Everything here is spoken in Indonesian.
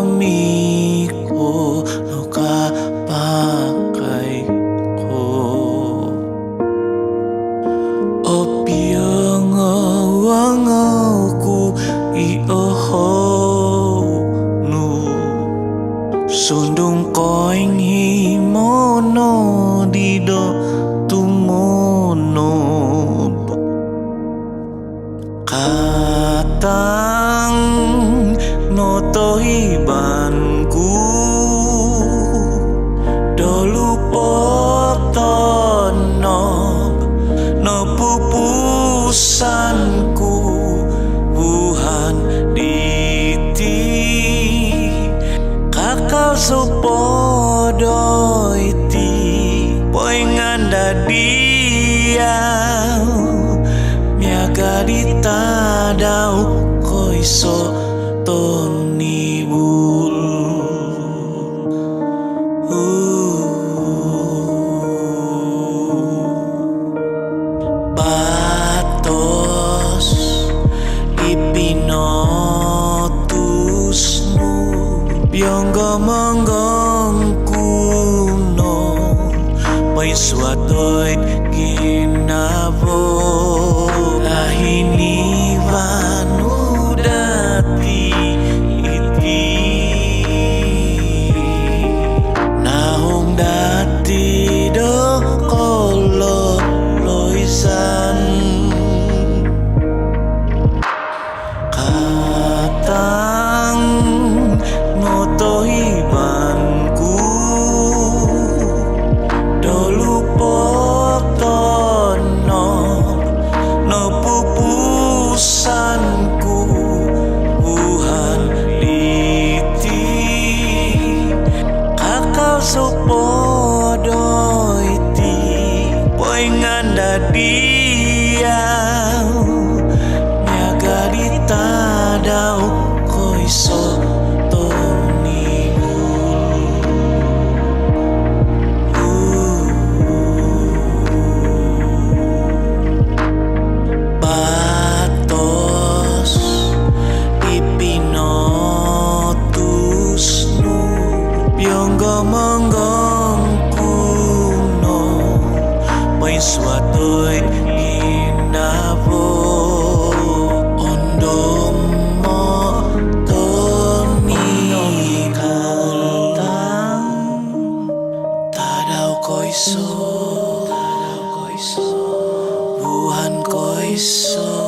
miko no kapakai ko opiang awangku ioho nu sundung koing himono dido tumono katang noto hibanku dolu potono no pupusanku buhan diti kakal sopodo iti poingan dadia miaga ditadau koiso toni bul patos ipinotusnu bionggo monggong kuno pai suatoy ginabo lahini vanu dati iti nahong dati do kolo loisan katang noto hibanku dolu potono no pupusanku buhan diti kakal sopodo iti poingan dadia miaga ditadau koiso toni patos ipinotusnu bionggo monggong kuno pai suatoy ginabo ondomo toni katang tadau koiso buhan koiso